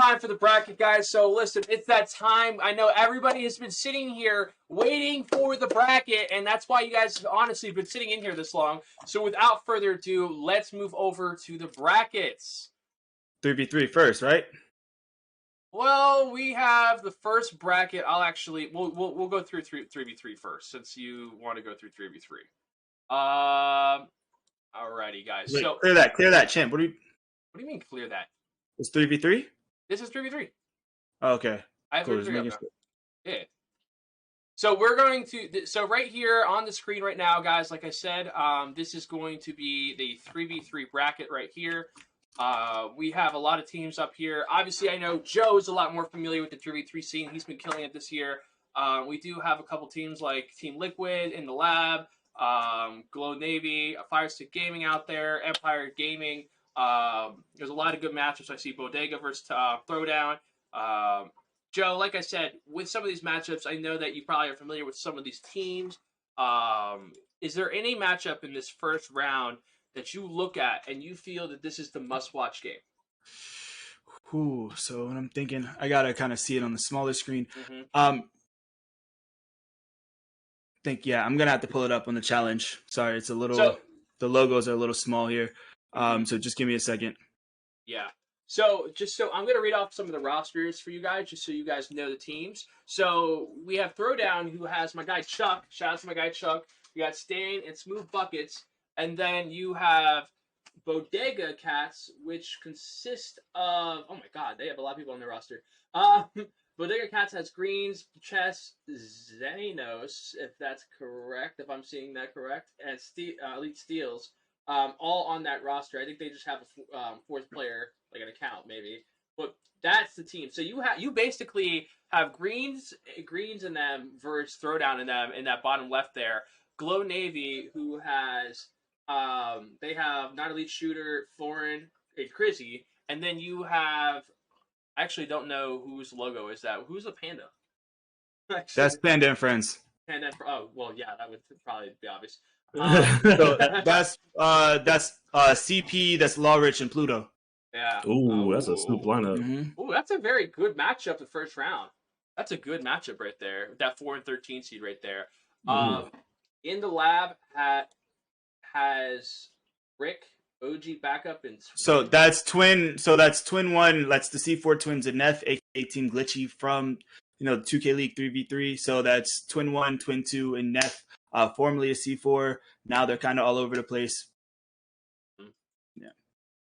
time for the bracket, guys. So listen, it's that time. I know everybody has been sitting here waiting for the bracket, and that's why you guys honestly have been sitting in here this long. So without further ado, let's move over to the brackets. 3v3 first, right? Well, we have the first bracket. We'll go through 3v3 first, since you want to go through 3v3. Alrighty, guys. Wait, so clear that, champ. What do you mean clear that? It's 3v3? This is 3v3. Oh, okay. I have Cool, 3v3 up now. Yeah. So we're going to, so right here on the screen right now, guys, like I said, this is going to be the 3v3 bracket right here. We have a lot of teams up here. Obviously, I know Joe is a lot more familiar with the 3v3 scene. He's been killing it this year. We do have a couple teams like Team Liquid in the lab, Glow Navy, Firestick Gaming out there, Empire Gaming. There's a lot of good matchups. I see Bodega versus Throwdown. Joe, like I said, with some of these matchups, I know that you probably are familiar with some of these teams. Is there any matchup in this first round that you look at and you feel that this is the must-watch game? Ooh, so when I'm thinking, I gotta kind of see it on the smaller screen. I'm gonna have to pull it up on the challenge. Sorry, it's a little. The logos are a little small here. So just give me a second. Yeah. So I'm going to read off some of the rosters for you guys, just so you guys know the teams. So we have Throwdown, who has my guy Chuck. Shout out to my guy Chuck. You got Stain and Smooth Buckets. And then you have Bodega Cats, which consist of, oh my god, they have a lot of people on their roster. Bodega Cats has Greens, Chess, Xenos, if that's correct, if I'm seeing that correct, and Elite Steels. All on that roster. I think they just have a fourth player, like an account maybe. But that's the team. So you basically have greens in them versus Throwdown in them in that bottom left there. Glow Navy, who has they have Not Elite Shooter, Foreign, and Crizzy, and then you have, I actually don't know whose logo is that. Who's the panda? Actually, that's Panda and Friends. Panda. Oh well, yeah, that would probably be obvious. So that's CP, that's Law Rich and Pluto. Yeah. Ooh, that's a snoop lineup. Ooh, that's a very good matchup the first round. That's a good matchup right there. That 4 and 13 seed right there. In the lab has Rick, OG backup, and so that's twin. So that's twin one. That's the C4 twins and Neff, aka Team Glitchy from the 2K League 3v3. So that's twin 1, twin 2, and Neff. Formerly a C4, now they're kind of all over the place.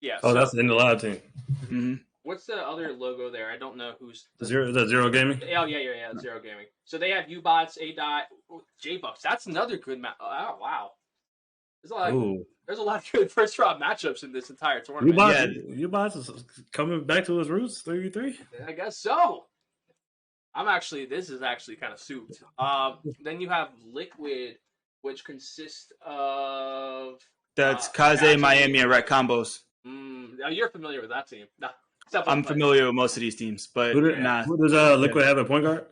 Yeah. Oh, so that's in the live team. What's the other logo there? I don't know who's is that Zero Gaming? Oh yeah, Zero Gaming. So they have U-Bots, A-Dot, J-Bucks. That's another good match. Oh wow. There's a lot of good first round matchups in this entire tournament. U-Bots is coming back to his roots, 3v3. I guess so. This is actually kind of souped. Then you have Liquid, which consists of that's Kaze, Miami, and Ret Combos. You're familiar with that team. No, I'm familiar with most of these teams, but who does Liquid have a point guard?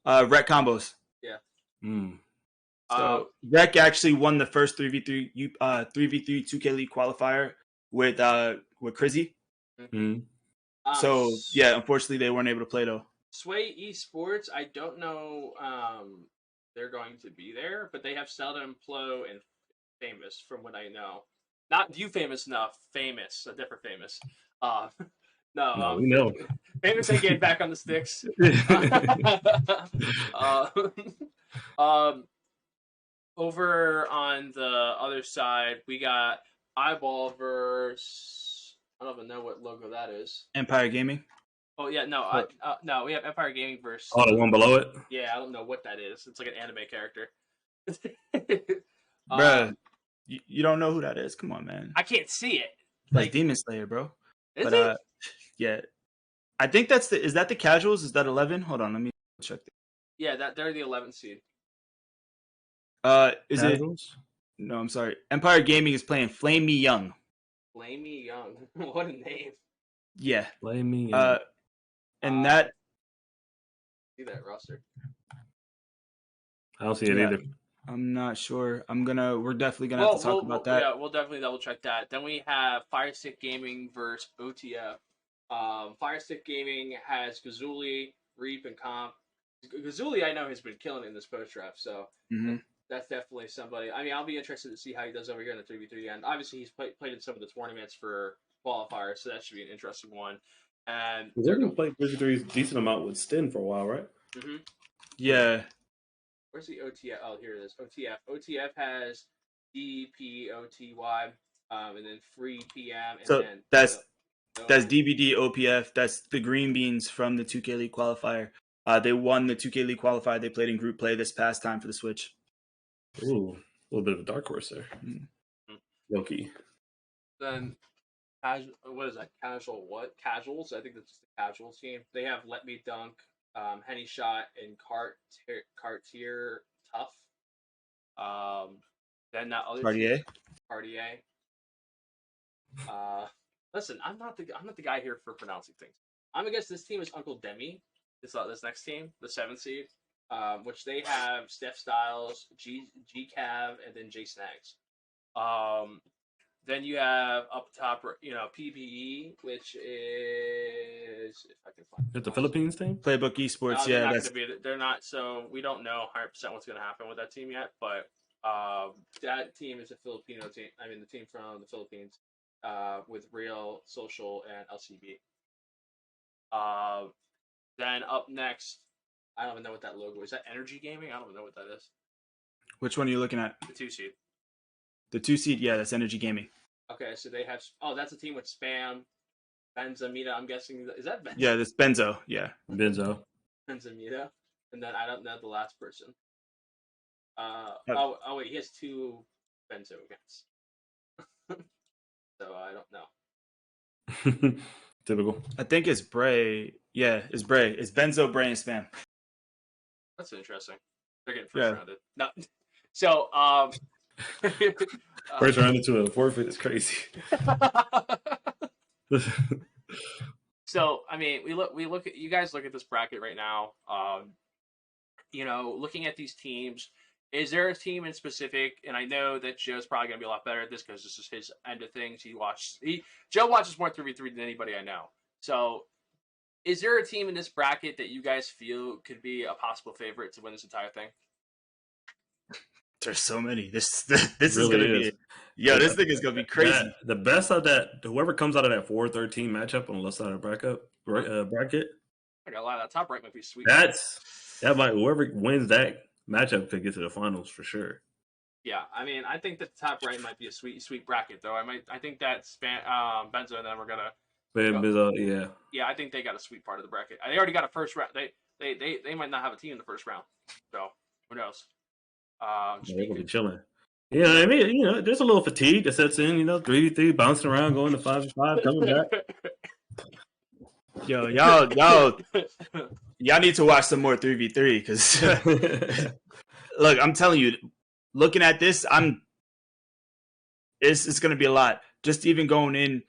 Ret Combos. Yeah. So Rec actually won the first 3v3 2K League qualifier with Crizzy. So yeah, unfortunately they weren't able to play though. Sway Esports, I don't know they're going to be there, but they have Seldom, Plo, and Famous from what I know. Not you famous enough, Famous, a different Famous. No, we know. Famous ain't getting back on the sticks. Over on the other side, we got Eyeball versus, I don't even know what logo that is. Empire Gaming. Oh yeah, no, no, we have Empire Gaming versus. Oh, the one below it. Yeah, I don't know what that is. It's like an anime character. Bruh, you don't know who that is? Come on, man. I can't see it. Like Demon Slayer, bro. Is it? Yeah, I think that's the. Is that the casuals? Is that 11? Hold on, let me check. Yeah, they're the 11th seed. Is casuals? It? No, I'm sorry. Empire Gaming is playing Flame Me Young. Flame Me Young. What a name. Yeah. Flame Me Young. And that. See that roster? I don't see it either. I'm not sure. We're definitely gonna have to talk about that. Yeah, we'll definitely double check that. Then we have Firestick Gaming versus OTF. Fire Stick Gaming has Gazuli, Reap, and Comp. Gazuli, I know, has been killing it in this post draft, so that's definitely somebody. I mean, I'll be interested to see how he does over here in the 3v3. And obviously, he's played in some of the tournaments for qualifiers, so that should be an interesting one. And they're going to play 3v3 decent amount with Sten for a while, right? Yeah. Where's the OTF? Oh, here it is. OTF. OTF has DPOTY, and then free PM. And so then that's DBD OPF. That's the Green Beans from the 2K League qualifier. They won the 2K League qualifier. They played in group play this past time for the Switch. Ooh, a little bit of a dark horse there. Loki. Then, what is that? Casual what? Casuals? I think that's just the Casuals team. They have Let Me Dunk, Henny Shot, and Cartier Tough. Then that other Cartier. Cartier. Listen, I'm not the guy here for pronouncing things. I'm gonna guess this team is Uncle Demi. This next team, the 7th seed, which they have Steph Styles, G-Cav, and then Jason Eggs. Then you have up top, PBE, which is, if I can find it, the Philippines team? Playbook Esports, they're not, so we don't know 100% what's going to happen with that team yet, but that team is a Filipino team. I mean, the team from the Philippines with Real, Social, and LCB. Then up next, I don't even know what that logo is. Is that Energy Gaming? I don't even know what that is. Which one are you looking at? The 2 seed. The 2 seed, yeah, that's Energy Gaming. Okay, so they have. Oh, that's a team with Spam, Benzamita. I'm guessing is that Benzo? Yeah, this Benzo. Yeah, Benzamita. And then I don't know the last person. Oh wait, he has 2 Benzo accounts. So I don't know. Typical. I think it's Bray. Yeah, it's Bray. It's Benzo, Bray, and Spam. That's interesting. They're getting first rounded. No. So first round into a forfeit is crazy. So I mean, we look at you guys look at this bracket right now. Looking at these teams, is there a team in specific? And I know that Joe's probably gonna be a lot better at this because this is his end of things. Joe watches more 3v3 than anybody I know. So, is there a team in this bracket that you guys feel could be a possible favorite to win this entire thing? There's so many. This is really gonna be. Yo, this thing is gonna be crazy. The best of that, whoever comes out of that 4-13 matchup on the left side of the bracket. I got a lot of that top right might be sweet. Whoever wins that matchup could get to the finals for sure. Yeah, I mean, I think the top right might be a sweet bracket though. I think that Benzo and then we're gonna. Benzo, yeah. Yeah, I think they got a sweet part of the bracket. They already got a first round. They might not have a team in the first round. So who knows? They're gonna be chilling. Yeah, I mean, there's a little fatigue that sets in. 3v3, bouncing around, going to 5v5, coming back. Yo, y'all need to watch some more 3v3 because look, I'm telling you, looking at this, it's gonna be a lot. Just even going in,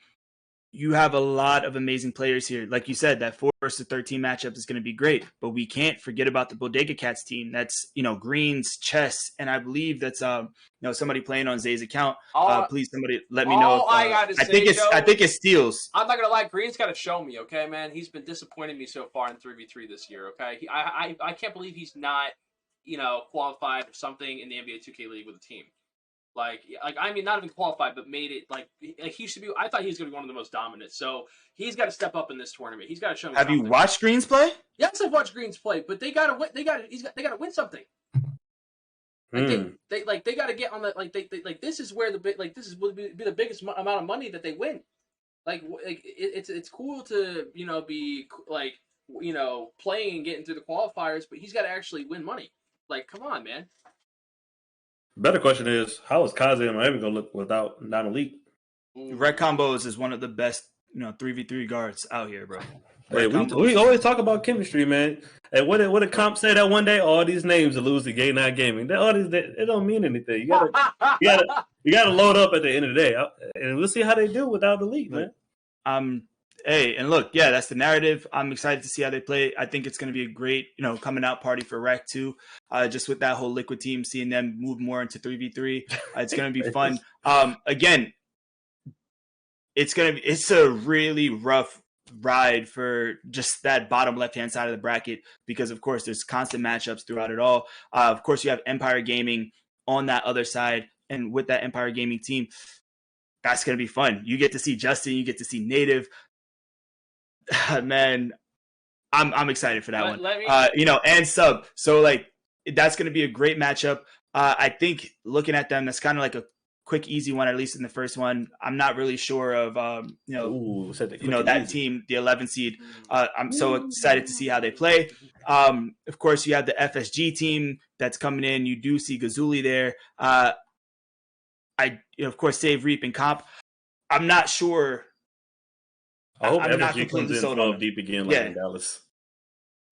you have a lot of amazing players here. Like you said, that 4 versus 13 matchup is going to be great, but we can't forget about the Bodega Cats team. That's, Greens, Chess, and I believe that's, somebody playing on Zay's account. Please, somebody let me know. I think it's Steels. I'm not going to lie. Green's got to show me, okay, man? He's been disappointing me so far in 3v3 this year, okay? I can't believe he's not, qualified for something in the NBA 2K League with a team. I mean, not even qualified, but made it like he should be. I thought he was going to be one of the most dominant. So he's got to step up in this tournament. He's got to show me. Have you watched Greens play? Yes, I've watched Greens play, but they got to win. They got to win something. They got to get on the this is where this is will be the biggest amount of money that they win. It's cool to be playing and getting through the qualifiers, but he's got to actually win money. Come on, man. Better question is, how is Kaze and Miami going to look without non-elite? Red Combos is one of the best, 3v3 guards out here, bro. Hey, we always talk about chemistry, man. And what did Comp say that one day? All these names are losing, Gay Not Gaming. It don't mean anything. You gotta load up at the end of the day, and we'll see how they do without the league, man. Hey, and look, yeah, that's the narrative. I'm excited to see how they play. I think it's going to be a great, coming out party for Rec too. Just with that whole Liquid team, seeing them move more into 3v3, it's going to be fun. Again, it's a really rough ride for just that bottom left-hand side of the bracket because, of course, there's constant matchups throughout it all. Of course, you have Empire Gaming on that other side, and with that Empire Gaming team, that's going to be fun. You get to see Justin, you get to see Native. Man, I'm excited for that one. And Sub. So, like, that's going to be a great matchup. I think looking at them, that's kind of like a quick, easy one, at least in the first one. I'm not really sure of, that team, the 11 seed. I'm so excited to see how they play. Of course, you have the FSG team that's coming in. You do see Gazuli there. Of course, Save, Reap, and Comp. I'm not sure. I hope FSG comes in 12 deep again, like in Dallas.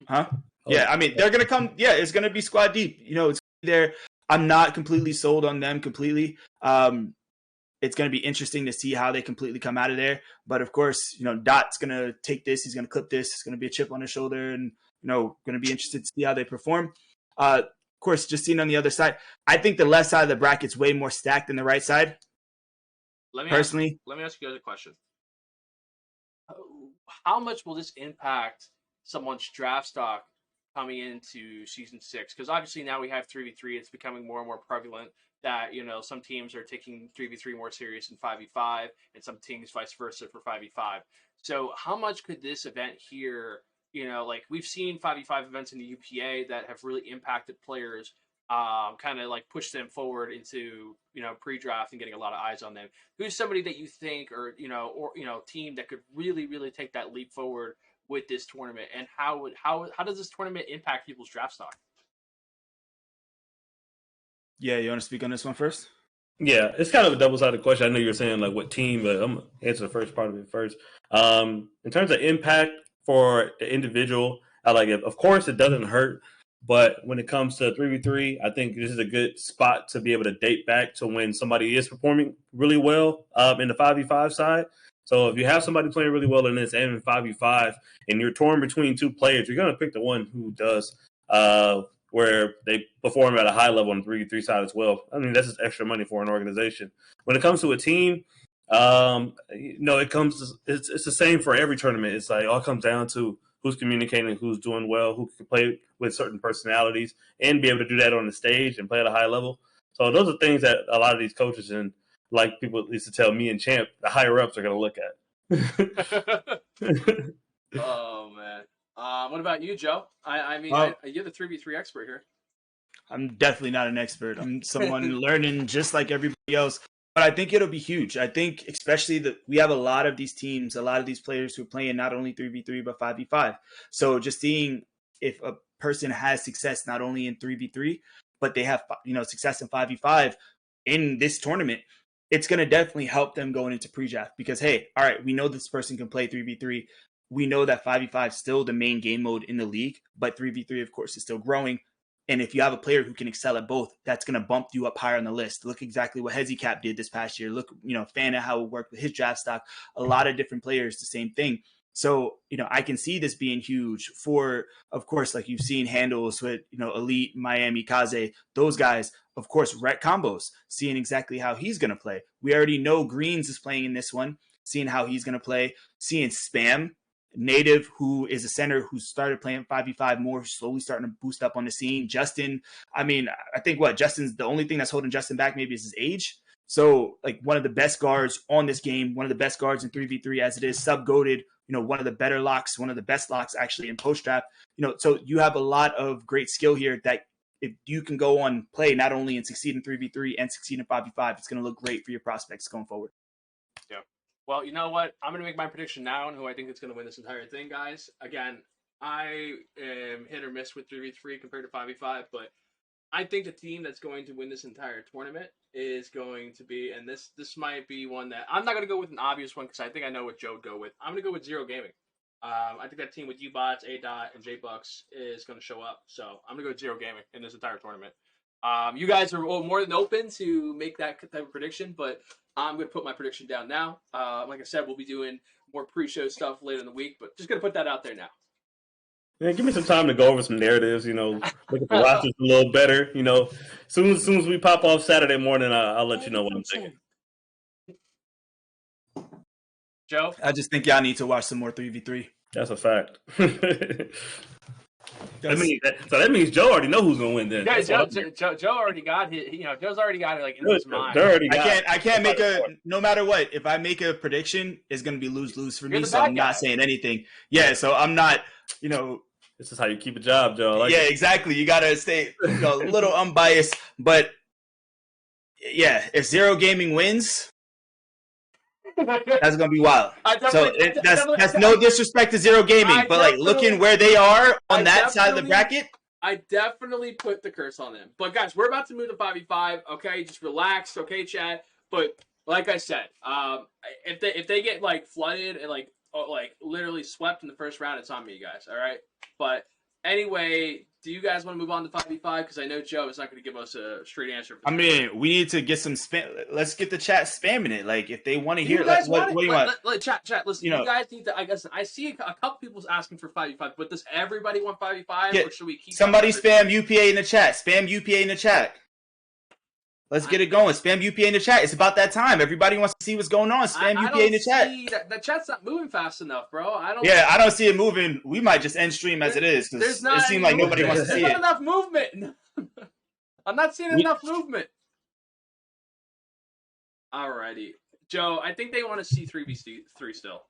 Huh? Yeah, I mean, they're going to come. Yeah, it's going to be squad deep. It's there. I'm not completely sold on them completely. It's going to be interesting to see how they completely come out of there. But of course, Dot's going to take this. He's going to clip this. It's going to be a chip on his shoulder, and going to be interested to see how they perform. Of course, just seeing on the other side, I think the left side of the bracket's way more stacked than the right side. Let me ask you guys a question. How much will this impact someone's draft stock coming into season 6? Because obviously now we have 3v3. It's becoming more and more prevalent that some teams are taking 3v3 more serious than 5v5, and some teams vice versa for 5v5. So how much could this event here, like we've seen 5v5 events in the UPA that have really impacted players, kind of like push them forward into pre-draft and getting a lot of eyes on them. Who's somebody that you think, or team that could really take that leap forward with this tournament, and how does this tournament impact people's draft stock? Yeah, you want to speak on this one first? Yeah, it's kind of a double-sided question. I know you're saying like what team, but I'm gonna answer the first part of it first. In terms of impact for the individual, of course it doesn't hurt. But when it comes to 3v3, I think this is a good spot to be able to date back to when somebody is performing really well in the 5v5 side. So if you have somebody playing really well in this and in 5v5, and you're torn between two players, you're going to pick the one who does, where they perform at a high level on the 3v3 side as well. I mean, that's just extra money for an organization. When it comes to a team, it's the same for every tournament. It's like all comes down to who's communicating, who's doing well, who can play with certain personalities and be able to do that on the stage and play at a high level. So those are things that a lot of these coaches and like people used to tell me and Champ, the higher ups are going to look at. Oh, man. What about you, Joe? You're the 3v3 expert here. I'm definitely not an expert. I'm someone learning just like everybody else. But I think it'll be huge. I think especially that we have a lot of these teams, a lot of these players who are playing not only 3v3, but 5v5. So just seeing if a person has success not only in 3v3, but they have success in 5v5 in this tournament, it's going to definitely help them going into pre-draft because, hey, all right, we know this person can play 3v3. We know that 5v5 is still the main game mode in the league, but 3v3, of course, is still growing. And if you have a player who can excel at both, that's going to bump you up higher on the list. Look exactly what HeziCap did this past year. Look, Fana, how it worked with his draft stock. A lot of different players, the same thing. So, I can see this being huge for, of course, like you've seen handles with, Elite, Miami, Kaze, those guys. Of course, Rhett Combos, seeing exactly how he's going to play. We already know Greens is playing in this one, seeing how he's going to play. Seeing Spam, Native, who is a center who started playing 5v5 more, slowly starting to boost up on the scene. Justin, I think Justin's the only thing that's holding Justin back maybe is his age. So, like, one of the best guards on this game, one of the best guards in 3v3 as it is, sub-goated, one of the better locks, one of the best locks actually in post-draft. So you have a lot of great skill here that if you can go on play not only and succeed in 3v3 and succeed in 5v5, it's going to look great for your prospects going forward. Yeah. Well, you know what? I'm going to make my prediction now on who I think is going to win this entire thing, guys. Again, I am hit or miss with 3v3 compared to 5v5, but I think the team that's going to win this entire tournament is going to be, and this might be one that, I'm not going to go with an obvious one because I think I know what Joe would go with. I'm going to go with Zero Gaming. I think that team with U-Bots, A-Dot, and J-Bucks is going to show up. So I'm going to go with Zero Gaming in this entire tournament. You guys are more than open to make that type of prediction, but I'm going to put my prediction down now. Like I said, we'll be doing more pre-show stuff later in the week, but just going to put that out there now. Yeah, give me some time to go over some narratives, look at the rosters a little better, Soon as we pop off Saturday morning, I'll let you know what I'm thinking. Joe? I just think y'all need to watch some more 3v3. That's a fact. I mean, so that means Joe already know who's gonna win then. Yeah, Joe already got his. Joe's already got it like in his mind. I can't make no matter what. If I make a prediction, it's gonna be lose for me. So I'm not saying anything. Yeah, so I'm not. This is how you keep a job, Joe. Exactly. You gotta stay a little unbiased, but yeah, if Zero Gaming wins, that's gonna be wild. So that's no disrespect to Zero Gaming, but like looking where they are on that side of the bracket, I definitely put the curse on them. But guys, we're about to move to 5v5. Okay, just relax. Okay, chat. But like I said, if they get like flooded and like literally swept in the first round, it's on me, guys. All right. But anyway, do you guys want to move on to 5v5? Because I know Joe is not going to give us a straight answer. I mean, we need to get some spam. Let's get the chat spamming it. Like, if they want to hear, what do you want? Chat, listen. You guys need to. I guess I see a couple people asking for 5v5, but does everybody want 5v5, or should we keep? Somebody spam UPA in the chat. Spam UPA in the chat. Let's get it going. Spam UPA in the chat. It's about that time. Everybody wants to see what's going on. Spam UPA in the chat. The chat's not moving fast enough, bro. I don't see it moving. We might just end stream as it is because it seems like nobody wants to see it. There's not enough movement. I'm not seeing enough movement. Alrighty, Joe. I think they want to see 3v3 still.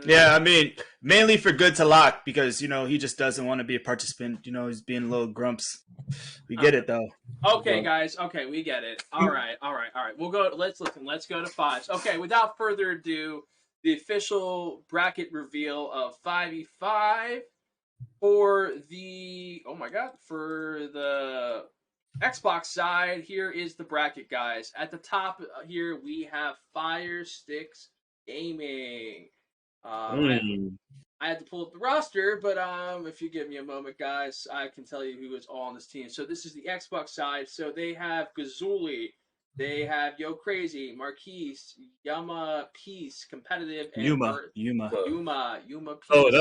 Yeah, I mean, mainly for Good to Lock because he just doesn't want to be a participant. He's being a little grumps. We get it though. Okay, guys. Okay, we get it. All right. We'll go. Let's go to fives. Okay, without further ado, the official bracket reveal of 5v5 for the for the Xbox side. Here is the bracket, guys. At the top here we have Fire Sticks Gaming. I had to pull up the roster, but if you give me a moment, guys, I can tell you who is all on this team. So this is the Xbox side. So they have Gazuli, they have Yo Crazy, Marquise, Yama Peace, Competitive, and Yuma Peace. Oh,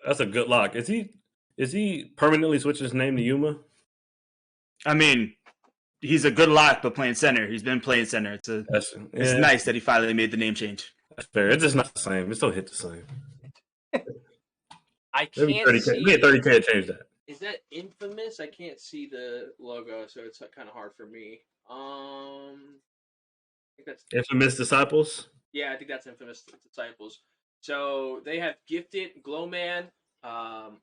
that's a good lock. Is he permanently switching his name to Yuma? I mean, he's a good lock, but playing center. He's been playing center. It's nice that he finally made the name change. That's fair. It's just not the same. It still hit the same. I can't see. We had 30K to change that. Is that Infamous? I can't see the logo, so it's kind of hard for me. I think that's Infamous Disciples. Yeah, I think that's Infamous Disciples. So they have Gifted, Glowman, LOL,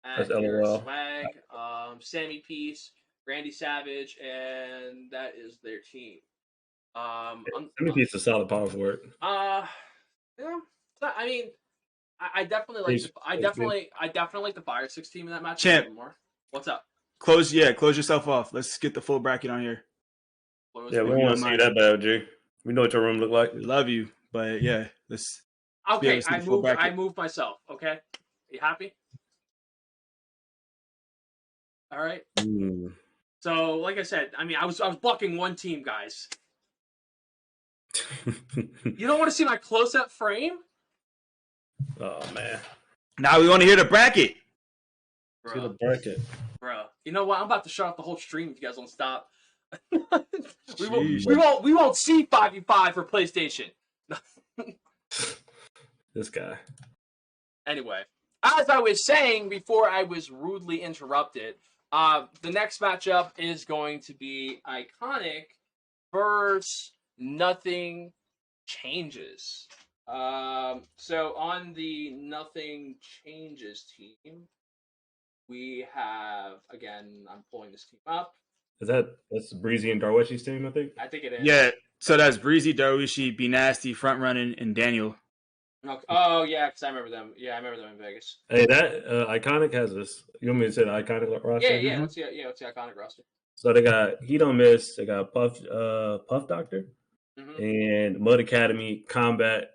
That's LOL. Swag, Sammy Peace, Randy Savage, and that is their team. Sammy Peace is a solid power forward. Yeah. I mean, I definitely like. I definitely like the Fire Six team in that match. Champ, more. What's up? Close yourself off. Let's get the full bracket on here. We want to see that bad, G. We know what your room look like. We love you, but yeah, let's. Okay, I moved myself. Okay, you happy? All right. So, like I said, I mean, I was blocking one team, guys. You don't want to see my close-up frame? Oh man! Now we want to hear the bracket. See the bracket, bro. You know what? I'm about to shut off the whole stream if you guys don't stop. we won't see 5v5 for PlayStation. This guy. Anyway, as I was saying before I was rudely interrupted, the next matchup is going to be Iconic versus Nothing Changes. So on the Nothing Changes team, we have, again, I'm pulling this team up. That's Breezy and Darwishi's team, I think? I think it is. Yeah, so that's Breezy, Darwishi, Be Nasty, Front Running, and Daniel. Okay. Oh, yeah, because I remember them. Yeah, I remember them in Vegas. Hey, that Iconic has this. You want me to say the Iconic roster? Yeah, let's see the Iconic roster. So they got He Don't Miss, they got Puff Doctor, and Mud Academy, Combat,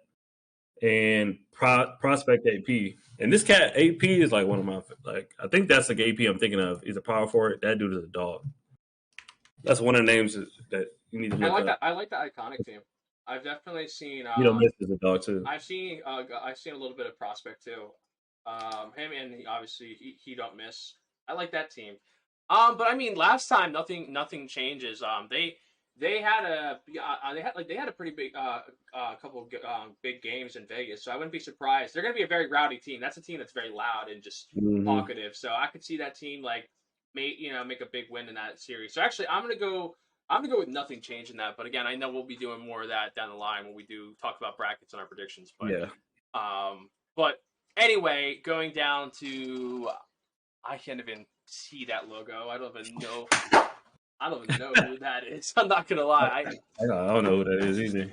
and Prospect AP. And this cat AP is like one of my I think that's the AP I'm thinking of. He's a power forward. That dude is a dog. That's one of the names that you need to look up. I like the Iconic team. I've definitely seen. He Don't Miss is a dog too. I've seen a little bit of Prospect too. Him and obviously he Don't Miss. I like that team. But I mean, last time nothing changes. they had a pretty big couple of big games in Vegas, so I wouldn't be surprised. They're going to be a very rowdy team. That's a team that's very loud and just talkative. So I could see that team like make a big win in that series. So actually, I'm gonna go with nothing changing that. But again, I know we'll be doing more of that down the line when we do talk about brackets and our predictions. But but anyway, going down to I can't even see that logo. I don't even know who that is. I'm not gonna lie. I don't know who that is either.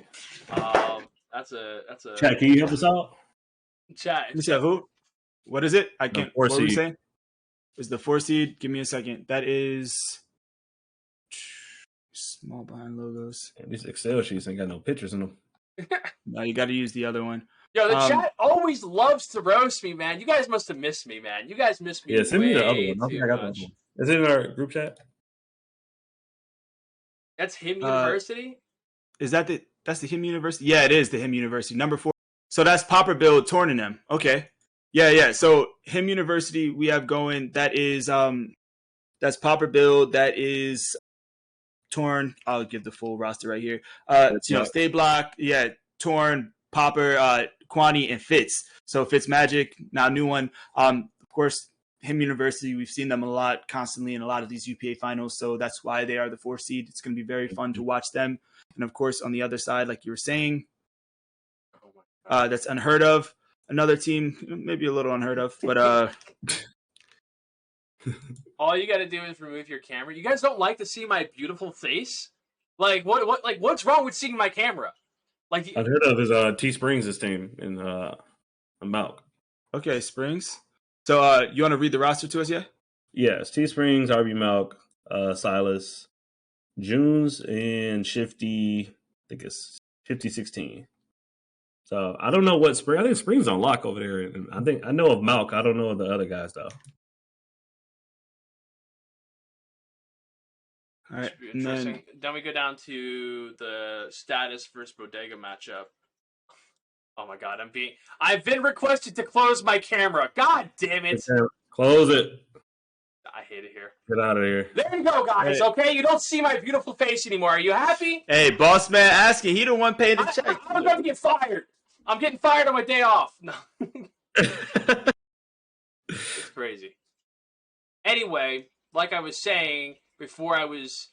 That's a Chat, can you help us out? Chat. You said who? What is it? I can't. What were we seed. saying? Is the 4 seed? Give me a second. That is small behind logos. And these Excel sheets ain't got no pictures in them. No, you got to use the other one. Yo, the chat always loves to roast me, man. You guys must have missed me, man. You guys missed me. Yeah, send me the other one. I too think I got much. that one. Is it in our group chat? That's him University. Is that that's the Him University? Yeah, it is the Him University. Number 4. So that's Popper Bill torn in them. Okay. Yeah. So Him University we have going. That is that's Popper Bill. That is torn. I'll give the full roster right here. Stay Block. Yeah, torn. Popper, Kwani, and Fitz. So Fitz Magic, now a new one. Of course, Him University, we've seen them a lot constantly in a lot of these UPA finals. So that's why they are the 4 seed. It's going to be very fun to watch them. And of course, on the other side, like you were saying, that's unheard of. Another team, maybe a little unheard of, but all you got to do is remove your camera. You guys don't like to see my beautiful face? Like what's wrong with seeing my camera? Like I've heard of his T Springs' team in Malk. Okay, Springs. So you want to read the roster to us, yeah? Yes, T Springs, RB Malk, Silas, Junes, and Shifty. I think it's 5016. So I don't know what Spring. I think Springs on lock over there, and I know of Malk. I don't know of the other guys though. All right. Interesting. Then we go down to the Status versus Bodega matchup. Oh my god, I've been requested to close my camera. God damn it. Close it. I hate it here. Get out of here. There you go, guys. Hey. Okay, you don't see my beautiful face anymore. Are you happy? Hey, boss man asking. He the one paying the check. I'm about to get fired. I'm getting fired on my day off. No. It's crazy. Anyway, like I was saying before I was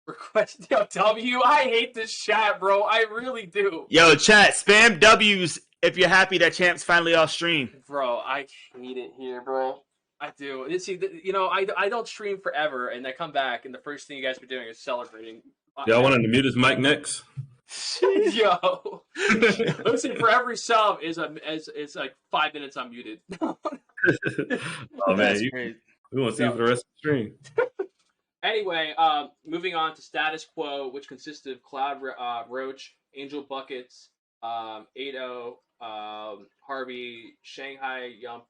requested, yo, W, I hate this chat, bro. I really do. Yo, chat, spam W's if you're happy that Champ's finally off stream. Bro, I hate it here, bro. I do. See, I don't stream forever, and I come back, and the first thing you guys be doing is celebrating. Y'all want to mute his mic next? Yo, listen, for every sub is like 5 minutes unmuted. Oh man, we want to see you for the rest of the stream. Anyway, moving on to Status Quo, which consisted of Cloud Roach, Angel Buckets, Ado, Harvey, Shanghai Yump,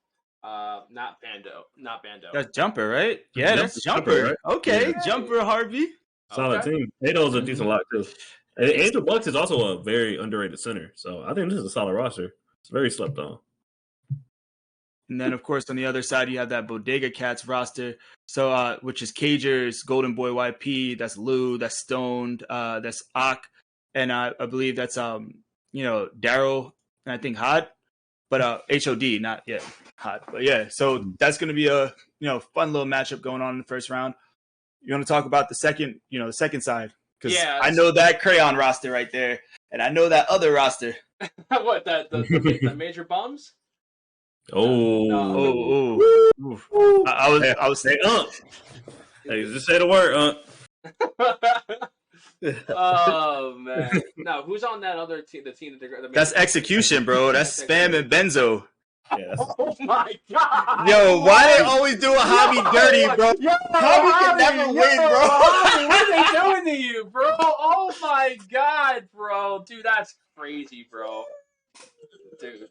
not Bando. That's Jumper, right? Yeah, that's Jumper. Right? Okay, yeah. Jumper, Harvey. Solid team. Ado's a decent lock too. Angel Bucks is also a very underrated center, so I think this is a solid roster. It's very slept on. And then, of course, on the other side, you have that Bodega Cats roster, so which is Cagers, Golden Boy YP, that's Lou, that's Stoned, that's Ak, and I believe that's Daryl, and I think Hod, but HOD, not yet Hod, but yeah. So that's going to be a fun little matchup going on in the first round. You want to talk about the second side? Because I know that Crayon roster right there, and I know that other roster. What, the major bums? Oh. I was saying, Hey, just say the word, Oh man! No, who's on that other team? The team that they're that's Execution, bro. That's Spam and Benzo. Yeah, oh my god! Yo, why they always do a hobby dirty, bro? Yo, hobby can never win, bro. Hobby, what are they doing to you, bro? Oh my god, bro, dude, that's crazy, bro. Dude,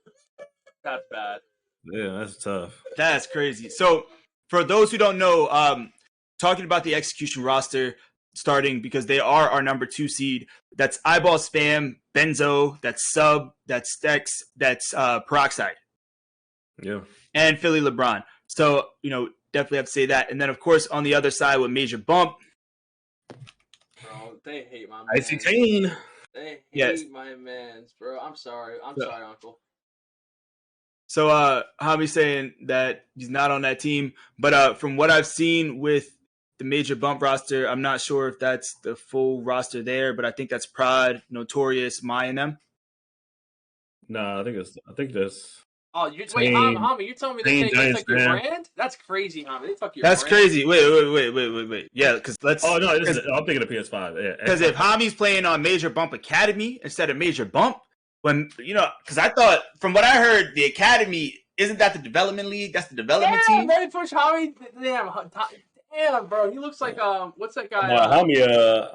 that's bad. Yeah, that's tough. That's crazy. So, for those who don't know, talking about the Execution roster starting because they are our number 2 seed. That's Eyeball Spam, Benzo, that's Sub, that's Stex, that's Peroxide. Yeah. And Philly LeBron. So, definitely have to say that. And then, of course, on the other side with Major Bump, bro. They hate my man. Icy Teen. They Yes. hate my mans, bro. I'm sorry. I'm So- sorry, Uncle. So Hami's saying that he's not on that team, but from what I've seen with the major bump roster, I'm not sure if that's the full roster there, but I think that's Prod, Notorious, MYPARK. Nah, I think that's. Oh, you wait, Teen- Hami, you telling me they Teen take like your Giants, brand? That's crazy, Hami. They fuck your That's brand. crazy. Wait. Yeah, because let's. Oh no, I'm thinking of PS5. Yeah, Because if Hami's playing on Major Bump Academy instead of Major Bump, when because I thought from what I heard, the Academy isn't that the development league? That's the development team. Ready push Hami. Damn, bro. He looks like what's that guy? how many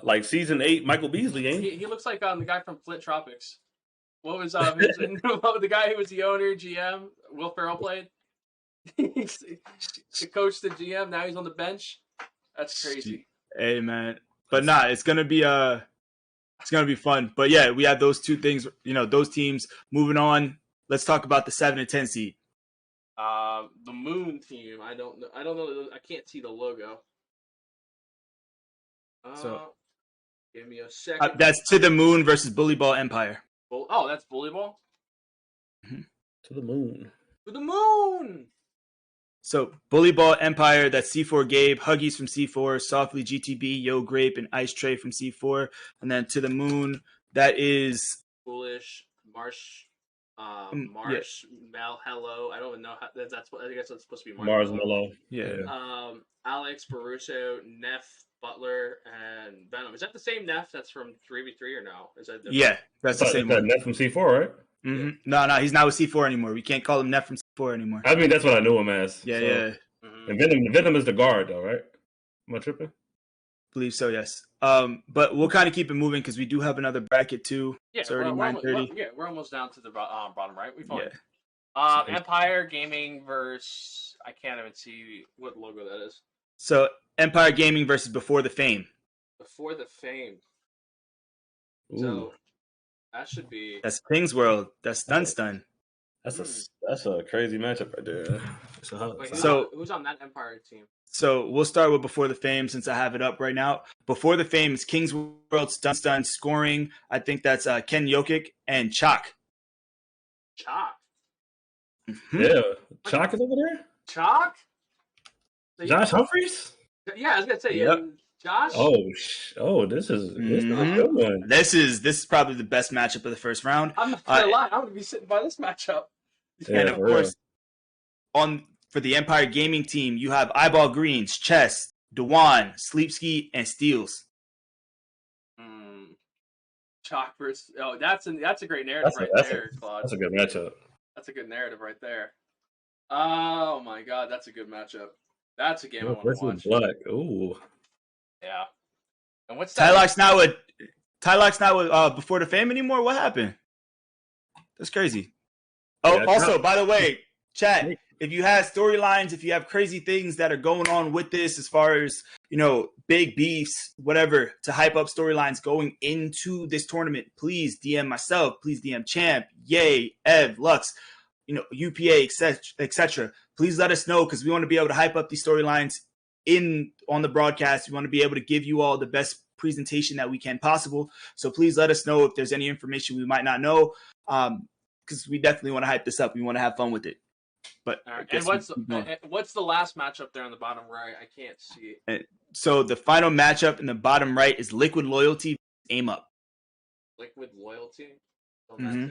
like season 8 Michael Beasley ain't? He looks like the guy from Flint Tropics. What was the guy who was the owner, GM? Will Ferrell played. He coached the GM. Now he's on the bench. That's crazy. Hey man, but nah, it's gonna be fun. But yeah, we have those two things. Those teams. Moving on. Let's talk about the 7 and 10 seed. The Moon team. I don't know. I can't see the logo. So give me a second. that's To the Moon versus Bully Ball Empire. Oh, that's Bully Ball. To the moon. To the moon. So Bully Ball Empire, that's C4 Gabe, Huggies from C4, Softly GTB, Yo Grape, and Ice Tray from C4. And then To the Moon, that is Foolish, Marsh, yeah. Mal, Hello. I don't even know how that's what I guess that's supposed to be Marshmallow. Yeah. Alex, Baruso, Neff, Butler, and Venom. Is that the same Neff that's from 3v3 or no? Is that different? Yeah, that's the same one. Neff from C4, right? Mm-hmm. No, he's not with C4 anymore. We can't call him Neff from C4 anymore. I mean, that's what I knew him as. Yeah, so. yeah. Mm-hmm. And Venom is the guard, though, right? Am I tripping? Believe so, yes. But we'll kind of keep it moving because we do have another bracket too. Yeah, it's already 9:30. We're almost down to the bottom right. We've Yeah. Empire Gaming versus I can't even see what logo that is. So Empire Gaming versus Before the Fame. Before the Fame. Ooh. So that should be. That's King's World. That's Stun. That's a crazy matchup right there. Wait, who's on that Empire team? So we'll start with Before the Fame since I have it up right now. Before the Fame is King's World, Stun, Scoring. I think that's Ken Jokic and Chalk. Chalk. Mm-hmm. Yeah, Chalk is over there. Chalk. Josh Humphreys. Yeah, I was gonna say Yep. Josh. Oh, this is a good one. This is probably the best matchup of the first round. I'm not gonna lie. I'm gonna be sitting by this matchup. Yeah, And of course, for the Empire Gaming team, you have Eyeball Greens, Chess, Dewan, Sleepski, and Steels. Chalk versus that's a great narrative there, Claude. That's a good matchup. That's a good narrative right there. Oh my god, that's a good matchup. That's a game I want to watch. Black. Ooh. Yeah. And what's that? Tylock's not with Before the Fame anymore? What happened? That's crazy. Oh, Yeah, also, by the way, chat, if you have storylines, if you have crazy things that are going on with this as far as, big beefs, whatever, to hype up storylines going into this tournament, please DM myself, please DM Champ, Yay, Ev, Lux, UPA, etc. Please let us know because we want to be able to hype up these storylines on the broadcast. We want to be able to give you all the best presentation that we can possible. So please let us know if there's any information we might not know, because we definitely want to hype this up. We want to have fun with it. But right. And what's the last matchup there on the bottom right? I can't see it. So the final matchup in the bottom right is Liquid Loyalty, Aim Up. Liquid Loyalty. Mm-hmm.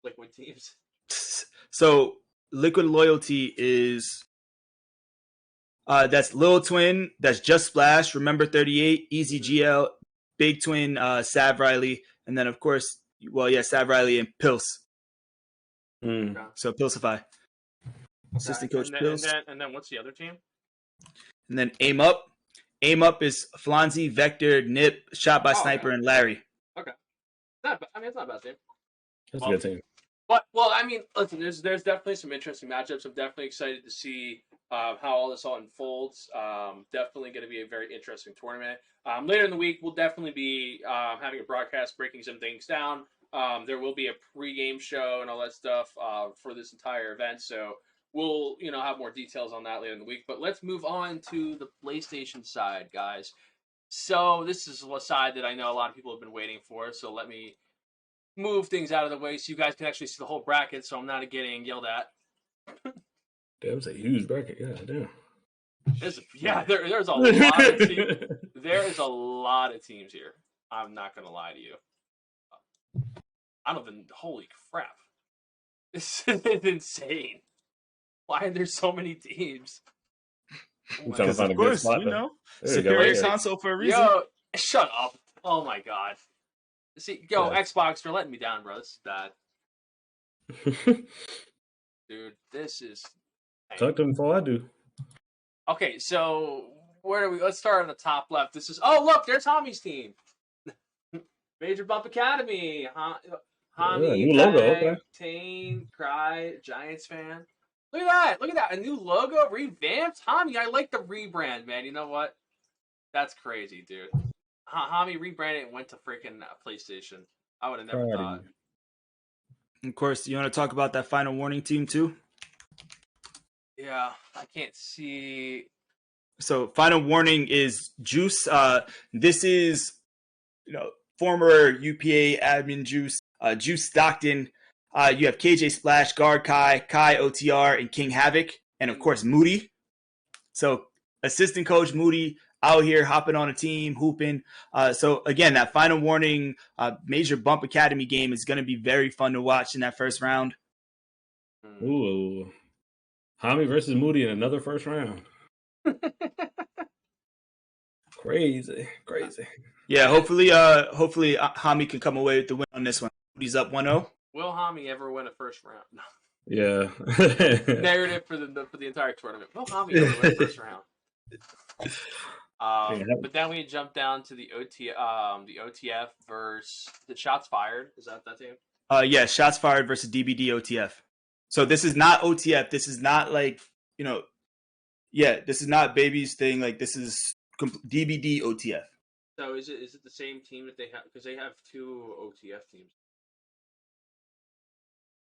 Liquid teams. So Liquid Loyalty is that's Lil Twin, that's Just Splash, Remember 38, Easy GL, Big Twin, Sav Riley, and then of course, Sav Riley and Pils. So Pilsify. Assistant coach Pils. And then what's the other team? And then Aim Up. Aim Up is Flonzy, Vector, Nip, Shot by Sniper, and Larry. Okay. It's not a bad team. That's a good team. But listen, there's definitely some interesting matchups. I'm definitely excited to see how all this all unfolds. Definitely going to be a very interesting tournament. Later in the week, we'll definitely be having a broadcast breaking some things down. There will be a pregame show and all that stuff for this entire event. So we'll have more details on that later in the week. But let's move on to the PlayStation side, guys. So this is a side that I know a lot of people have been waiting for. So let me move things out of the way so you guys can actually see the whole bracket. So I'm not getting yelled at. Damn, it's a huge bracket. Yeah, damn. There's a lot of teams. There is a lot of teams here. I'm not gonna lie to you. I don't even. Holy crap! This is insane. Why are there so many teams? I'm trying to find a of good course, spot. you know, There you go, superior right there. console for a reason. Yo, shut up! Oh my god. See, yo, Yeah. Xbox, you're letting me down, bro. This is bad, dude. This is. Talk to him before I do. Okay, so where do we? Let's start on the top left. This is. Oh, look, there's Hami's team. Major Bump Academy. Hami, new logo, Bang, okay. Tane, Cry, Giants fan. Look at that! Look at that! A new logo, revamped. Hami, I like the rebrand, man. You know what? That's crazy, dude. Hami rebranded and went to freaking PlayStation. I would have never thought. Of course, you want to talk about that final warning team too? Yeah, I can't see. So final warning is Juice. This is former UPA admin Juice. Juice Stockton. You have KJ Splash, Guard Kai OTR, and King Havoc, and of course Moody. So assistant coach Moody out here hopping on a team, hooping. So again, that final warning Major Bump Academy game is going to be very fun to watch in that first round. Ooh, Hami versus Moody in another first round. Crazy. Yeah, hopefully Hami can come away with the win on this one. Moody's up 1-0. Will Hami ever win a first round? No. Yeah. Narrative for the entire tournament. Will Hami ever win a first round? But then we jump down to the OTF versus the Shots Fired. Is that team? Yeah, Shots Fired versus DBD OTF. So this is not OTF. This is not like this is not Baby's thing. Like this is DBD OTF. So is it the same team that they have? Because they have two OTF teams.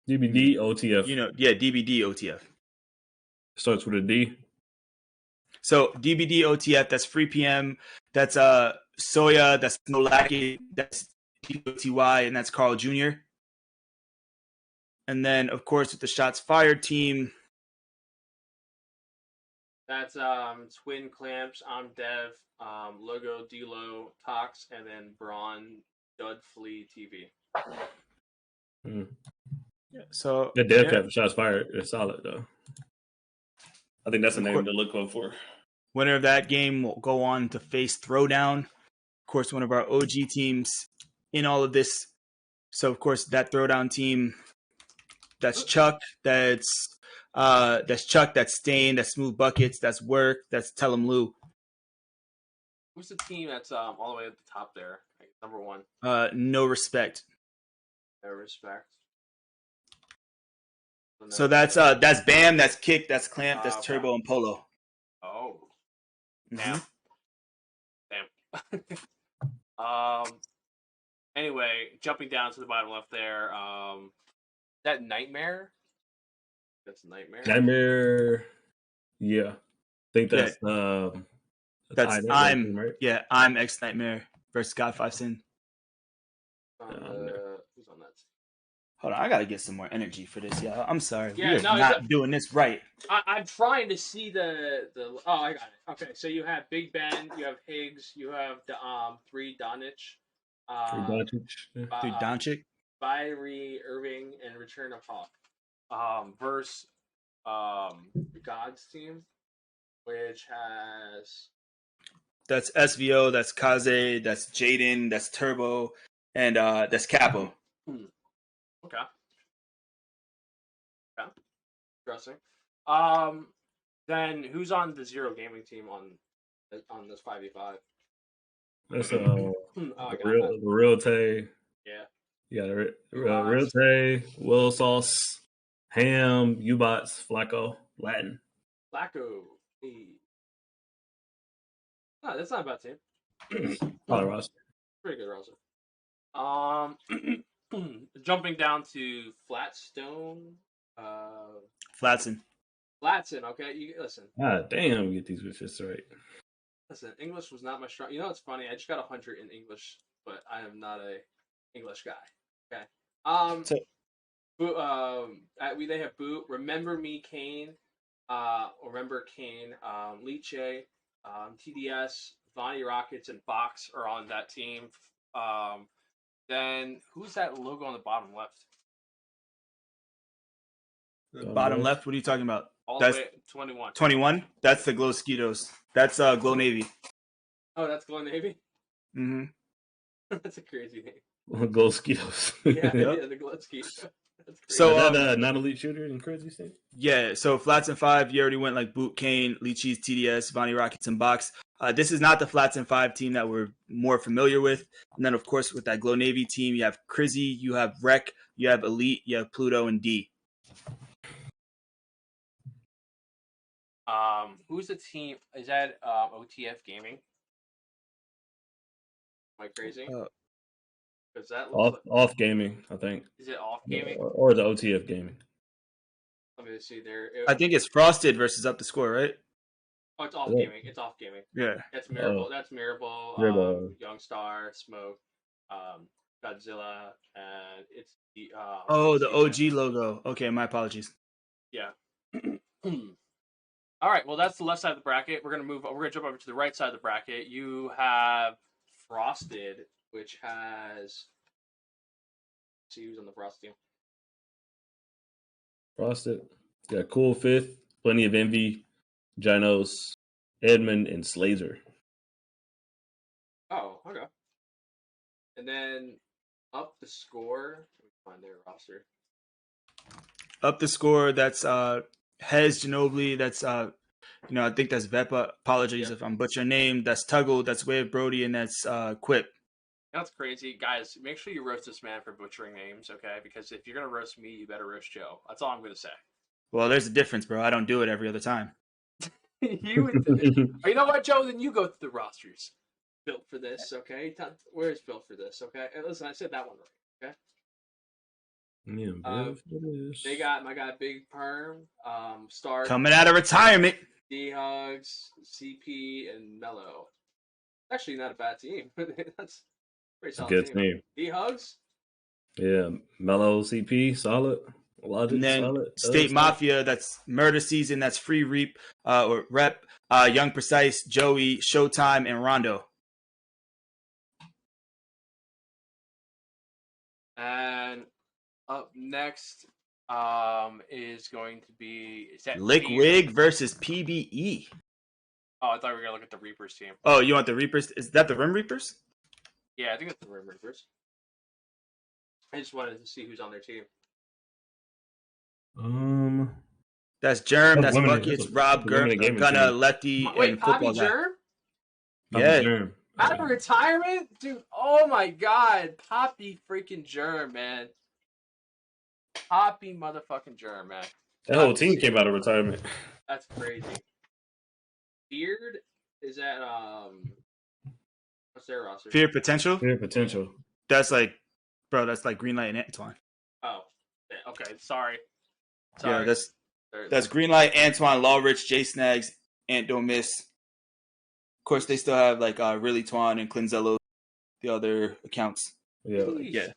DBD OTF. DBD OTF. Starts with a D. So DBD OTF, that's Free PM, that's Soya, that's Nolaki, that's DOTY, and that's Carl Jr. And then of course with the Shots Fired team, that's Twin Clamps, I'm Dev, Logo, D-Lo, Tox, and then Braun, Dud Flea TV. Yeah, so the Dev Cap Shots Fired is solid though. I think that's the name they're looking for. Winner of that game will go on to face Throwdown. Of course, one of our OG teams in all of this. So of course that Throwdown team, that's Chuck, that's Chuck, that's Stain, that's Smooth Buckets, that's Work, that's Tell 'em Lou. Who's the team that's all the way at the top there? Like, number one. No Respect. No Respect. So that's Bam, that's Kick, that's Clamp, that's Turbo, and Polo. Oh. Mm-hmm. Damn. Anyway, jumping down to the bottom left there, that Nightmare? That's Nightmare? Nightmare. Yeah. I think that's I'm right? Yeah, I'm X Nightmare versus God 5 Sin. Who's on that? Hold on, I gotta get some more energy for this, y'all. I'm sorry. Yeah, we are not doing this right. I'm trying to see the. Oh, I got it. Okay, so you have Big Ben, you have Higgs, you have 3 Donich. 3 Doncic. Fiery Irving and Return of Hawk. Versus God's team, which has. That's SVO, that's Kaze, that's Jaden, that's Turbo, and that's Capo. Okay. Interesting. Then who's on the Zero Gaming team on this 5v5? That's Real Tay. Yeah. Yeah, Real Tay, Will Sauce, Ham, Ubots, Flacco, Latin. Flacco. No, that's not a bad team. Roster. Pretty good roster. Jumping down to Flatstone. Flatson. Flatson, okay? You listen. God damn, get these bitches right. Listen, English was not my strong. You know, it's funny. I just got 100 in English, but I am not a English guy. Okay. So, They have Boo, Remember Me, Kane, Remember Kane, Liche, TDS, Vonnie Rockets, and Fox are on that team. Then who's that logo on the bottom left? bottom left, what are you talking about? All That's the way 21. 21. That's the Glow Skeetos. That's Glow Navy. Oh, that's Glow Navy. Mm-hmm. That's a crazy name. Glow Skittles. Yeah, Yep. yeah, the Glow Ski. That's crazy. So Is that non-elite shooter in Crazy State? yeah, so Flats and 5, you already went like Boot, Kane, Leeches, TDS, Vonnie Rockets, and Box. This is not the Flats and 5 team that we're more familiar with. And then, of course, with that Glow Navy team, you have Crizzy, you have Rec, you have Elite, you have Pluto, and D. Who's the team? Is that OTF Gaming? Am I crazy? Because that looks Off gaming, I think. Is it off gaming? Or the OTF gaming. Let me see there. I think it's Frosted versus Up the Score, right? Oh, it's off gaming. It's off gaming. Yeah. That's Mirable. That's Mirable. Youngstar, Smoke, Godzilla, and it's the. The OG logo. Okay, my apologies. Yeah. All right. Well, that's the left side of the bracket. We're gonna jump over to the right side of the bracket. You have Frosted, which has. Let's see who's on the Frosted team. Frosted. Got Cool Fifth, Plenty of Envy, Ginos, Edmund, and Slazer. Oh, okay. And then Up the Score. Let me find their roster. Up the Score, that's Hez Ginobili, that's I think that's Vepa. Apologies if I'm butchering name. That's Tuggle, that's Wave Brody, and that's Quip. That's crazy. Guys, make sure you roast this man for butchering names, okay? Because if you're gonna roast me, you better roast Joe. That's all I'm gonna say. Well, there's a difference, bro. I don't do it every other time. You know what, Joe? Then you go through the rosters. Built for this, okay? Where's built for this, okay? And listen, I said that one right, okay? Yeah, they got my guy Big Perm, Star coming out of retirement. D Hugs, CP, and Mello. Actually, not a bad team. That's a pretty solid team. D Hugs. Yeah, Mello, CP, solid. Logic, and then solid. State Mafia, that's Murder Season, that's Free Reap, or Rep, Young Precise, Joey, Showtime, and Rondo. And up next is going to be Lick Wig versus PBE. Oh, I thought we were gonna look at the Reapers team. Oh, you want the Reapers? Is that the Rim Reapers? Yeah, I think it's the Rim Reapers. I just wanted to see who's on their team. That's Germ, that's Buckets, Rob, Gunna, Lefty, and Football Guy. Germ? Yeah. Germ. Out of retirement? Dude, oh my god. Poppy freaking Germ, man. Poppy motherfucking Germ, man. That whole team came out of retirement. That's crazy. Beard is at what's their roster? Fear Potential? Fear Potential. That's like Greenlight and Antoine. Oh. Okay, sorry. Yeah, that's Greenlight, Antoine, Lawrich, Jay Snags, Ant Don't Miss. Of course, they still have like Really Twan and Clinzello, the other accounts. Yeah. Yeah.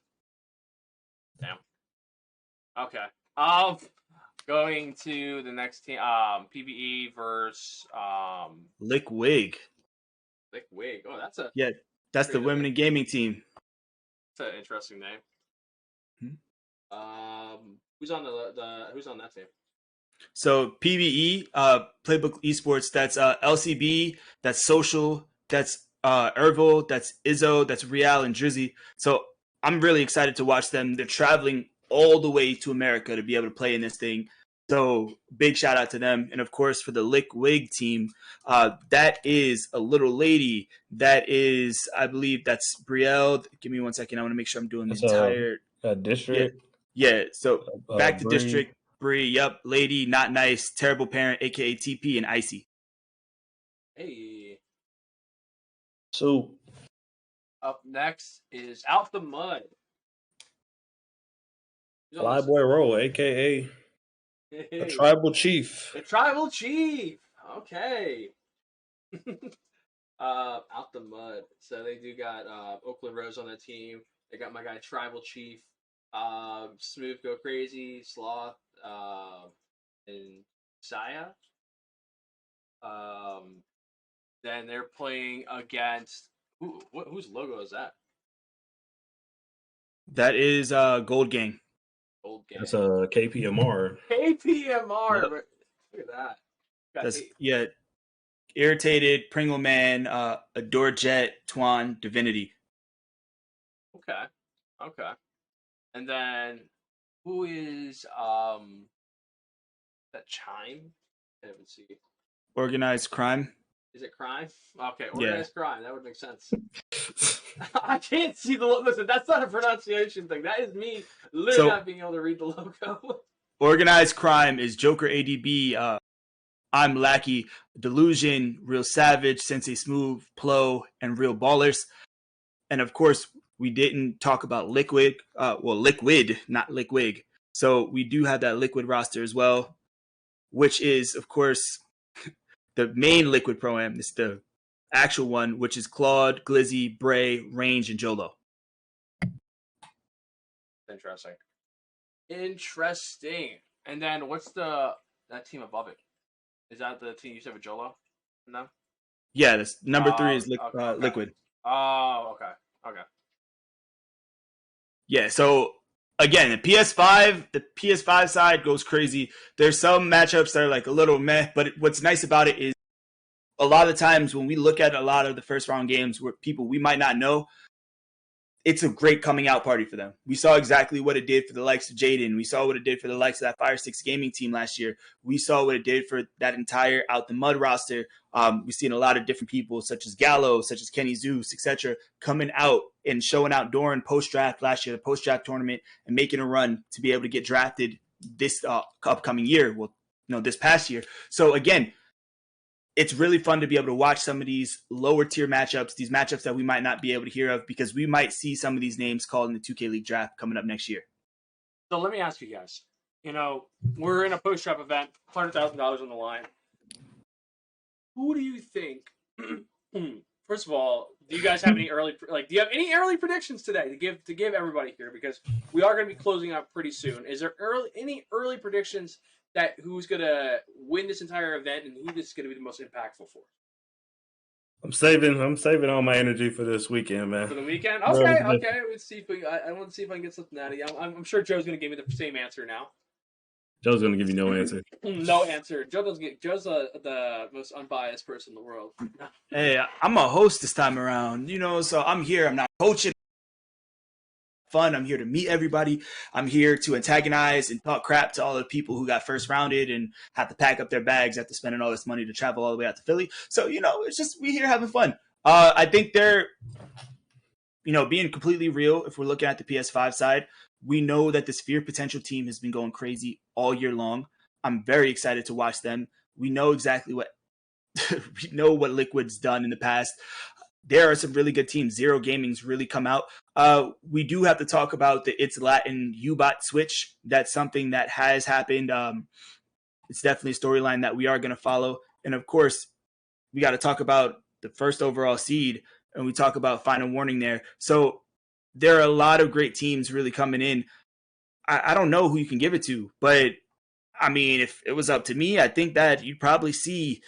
Damn. Okay. Going to the next team. PBE versus Lick Wig. Lick Wig. Oh, that's the women in gaming team. That's an interesting name. Who's on who's on that team? So PBE, Playbook Esports, that's LCB, that's Social, that's Ervil, that's Izzo, that's Real and Drizzy. So I'm really excited to watch them. They're traveling all the way to America to be able to play in this thing. So big shout out to them. And of course for the Lick Wig team, that is a little lady. That is, I believe that's Brielle. Give me 1 second. I want to make sure I'm doing the entire district. Yeah. So back to district. Bree, yep, lady, not nice, terrible parent, aka TP, and Icy. Hey. So up next is Out the Mud. Flyboy Roll, aka A tribal chief. The tribal chief. Okay. Out the mud. So they do got Oakland Rose on the team. They got my guy Tribal Chief, Smooth Go Crazy, Sloth, and Saya. Then they're playing against whose logo is that? That is Gold Gang. Gold Gang. That's a KPMR. KPMR. Yep. Look at that. That's Irritated, Pringle Man, Adore Jet, Twan, Divinity. Okay. And then who is that Chime? I haven't seen. Organized Crime. Is it Crime? Okay, Organized Crime. That would make sense. I can't see the logo. Listen, that's not a pronunciation thing. That is me literally not being able to read the logo. Organized Crime is Joker ADB, I'm Lackey, Delusion, Real Savage, Sensei Smooth, Plo, and Real Ballers. And of course, we didn't talk about Liquid. Liquid, not Liquig. So we do have that Liquid roster as well, which is, of course, the main Liquid Pro-Am. It's the actual one, which is Claude, Glizzy, Bray, Range, and Jolo. Interesting. And then what's that team above it? Is that the team you said with Jolo? No? Yeah, that's number 3 is Liquid. Oh, okay. Yeah, so again, the PS5 side goes crazy. There's some matchups that are like a little meh, but what's nice about it is a lot of times when we look at a lot of the first round games where people we might not know, it's a great coming out party for them. We saw exactly what it did for the likes of Jaden. We saw what it did for the likes of that Fire 6 gaming team last year. We saw what it did for that entire Out the Mud roster. We've seen a lot of different people such as Gallo, such as Kenny Zeus, etc., coming out and showing out during post-draft last year, the post-draft tournament, and making a run to be able to get drafted this upcoming year, this past year. So again, it's really fun to be able to watch some of these lower tier matchups, these matchups that we might not be able to hear of, because we might see some of these names called in the 2K League draft coming up next year. So let me ask you guys, we're in a post-draft event, $100,000 on the line. Who do you think, first of all, do you guys have any do you have any early predictions today to give everybody here? Because we are going to be closing out pretty soon. Is there any early predictions that who's going to win this entire event and who this is going to be the most impactful for? I'm saving all my energy for this weekend, man. For the weekend? Okay. Let's see if I want to see if I can get something out of you. I'm sure Joe's going to give me the same answer now. Joe's going to give you no answer. No answer. Joe's the most unbiased person in the world. Hey, I'm a host this time around, so I'm here. I'm not coaching. Fun. I'm here to meet everybody. I'm here to antagonize and talk crap to all the people who got first rounded and have to pack up their bags after spending all this money to travel all the way out to Philly. So, it's just we here having fun. I think they're, being completely real, if we're looking at the PS5 side, we know that this Fear Potential team has been going crazy all year long. I'm very excited to watch them. We know exactly what Liquid's done in the past. There are some really good teams. Zero Gaming's really come out. We do have to talk about the It's Latin U-Bot switch. That's something that has happened. It's definitely a storyline that we are going to follow. And of course, we got to talk about the first overall seed, and we talk about Final Warning there. So there are a lot of great teams really coming in. I don't know who you can give it to, but I mean, if it was up to me, I think that you'd probably see,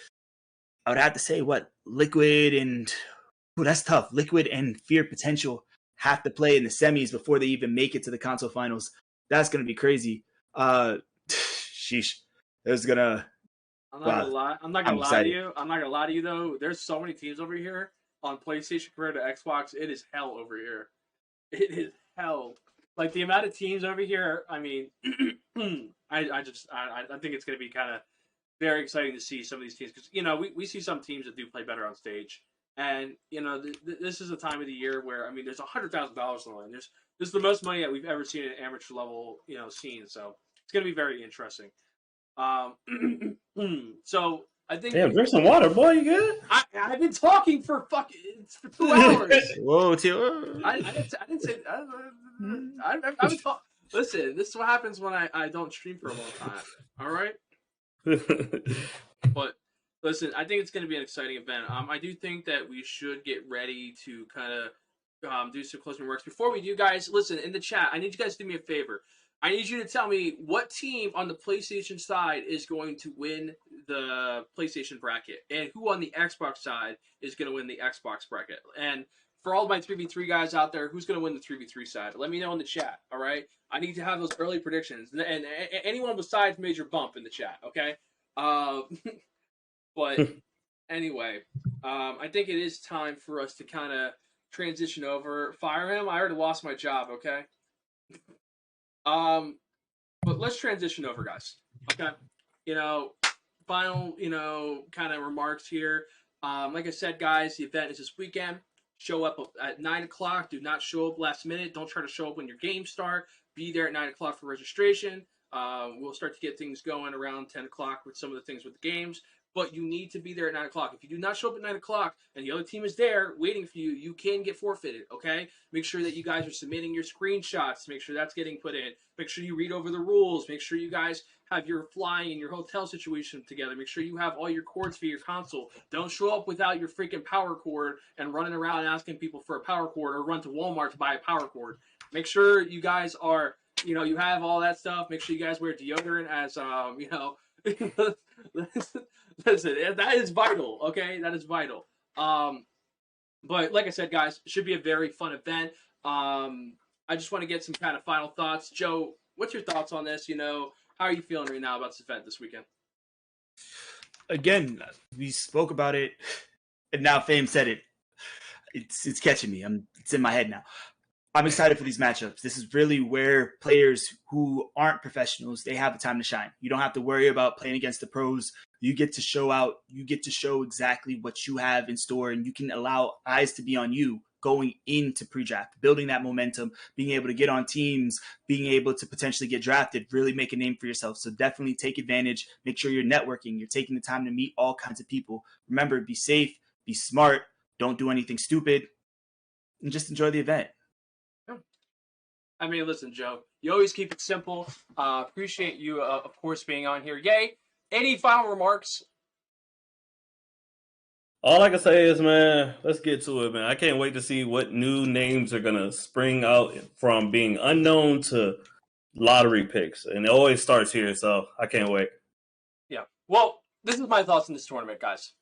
I would have to say, Liquid and... Ooh, that's tough. Liquid and Fear Potential have to play in the semis before they even make it to the console finals. That's going to be crazy. Sheesh. It's going to... I'm not going to lie to you. I'm not going to lie to you, though. There's so many teams over here on PlayStation compared to Xbox. It is hell over here. It is hell. Like, the amount of teams over here, I mean, I think it's going to be kind of very exciting to see some of these teams. Because, we see some teams that do play better on stage. And, this is a time of the year where, I mean, there's $100,000 on the line. This is the most money that we've ever seen at amateur level, scene. So it's going to be very interesting. So I think... Damn, drink some water, boy. You good? I've been talking for 2 hours. Whoa, I didn't say... I've been talking... Listen, this is what happens when I don't stream for a long time. All right. But listen, I think it's going to be an exciting event. I do think that we should get ready to kind of do some closing remarks. Before we do, guys, listen, in the chat, I need you guys to do me a favor. I need you to tell me what team on the PlayStation side is going to win the PlayStation bracket, and who on the Xbox side is going to win the Xbox bracket. And for all of my 3v3 guys out there, who's going to win the 3v3 side? Let me know in the chat, all right? I need to have those early predictions. And anyone besides Major Bump in the chat, okay? But anyway, I think it is time for us to kind of transition over. Fire him. I already lost my job, okay? But let's transition over, guys. Okay? Final, kind of remarks here. Like I said, guys, the event is this weekend. Show up at 9 o'clock. Do not show up last minute. Don't try to show up when your games start. Be there at 9 o'clock for registration. We'll start to get things going around 10 o'clock with some of the things with the games. But you need to be there at 9 o'clock. If you do not show up at 9 o'clock and the other team is there waiting for you, you can get forfeited, okay? Make sure that you guys are submitting your screenshots. Make sure that's getting put in. Make sure you read over the rules. Make sure you guys have your flying and your hotel situation together. Make sure you have all your cords for your console. Don't show up without your freaking power cord and running around asking people for a power cord, or run to Walmart to buy a power cord. Make sure you guys are, you have all that stuff. Make sure you guys wear deodorant as, Listen, that is vital, okay? That is vital. But like I said, guys, it should be a very fun event. I just want to get some kind of final thoughts. Joe, what's your thoughts on this? How are you feeling right now about this event this weekend? Again, we spoke about it, and now Fame said it. It's catching me. It's in my head now. I'm excited for these matchups. This is really where players who aren't professionals, they have the time to shine. You don't have to worry about playing against the pros. You get to show out. You get to show exactly what you have in store, and you can allow eyes to be on you going into pre-draft, building that momentum, being able to get on teams, being able to potentially get drafted, really make a name for yourself. So definitely take advantage. Make sure you're networking. You're taking the time to meet all kinds of people. Remember, be safe, be smart, don't do anything stupid, and just enjoy the event. I mean, listen, Joe, you always keep it simple. Appreciate you, of course, being on here. Yay. Any final remarks? All I can say is, man, let's get to it, man. I can't wait to see what new names are going to spring out from being unknown to lottery picks. And it always starts here, so I can't wait. Yeah. Well, this is my thoughts on this tournament, guys.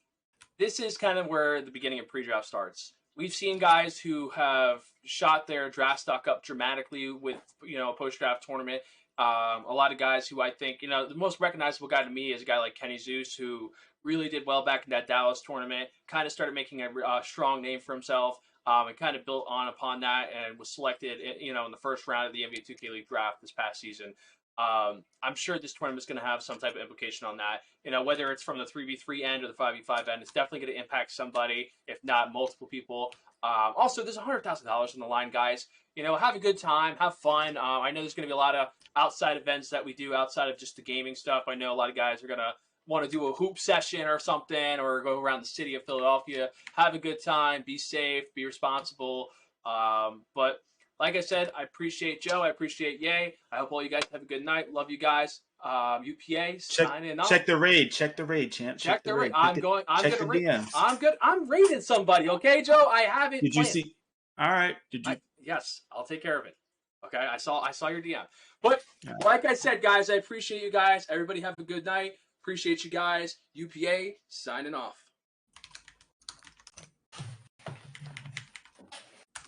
This is kind of where the beginning of pre-draft starts. We've seen guys who have shot their draft stock up dramatically with, a post-draft tournament. A lot of guys who I think, the most recognizable guy to me is a guy like Kenny Zeus, who really did well back in that Dallas tournament, kind of started making a strong name for himself, and kind of built upon that, and was selected, in the first round of the NBA 2K League draft this past season. I'm sure this tournament is going to have some type of implication on that. Whether it's from the 3v3 end or the 5v5 end, it's definitely going to impact somebody, if not multiple people. Also, there's $100,000 on the line, guys. Have a good time, have fun. I know there's going to be a lot of outside events that we do outside of just the gaming stuff. I know a lot of guys are going to want to do a hoop session or something, or go around the city of Philadelphia. Have a good time, be safe, be responsible. But like I said, I appreciate Joe. I appreciate Ye. I hope all you guys have a good night. Love you guys. UPA signing off. Check the raid, champ. Check the raid. I'm gonna raid. I'm good. I'm raiding somebody. Okay, Joe. I haven't. Did you see? All right. Did you? Yes, I'll take care of it. Okay. I saw your DM. But like I said, guys, I appreciate you guys. Everybody have a good night. Appreciate you guys. UPA signing off.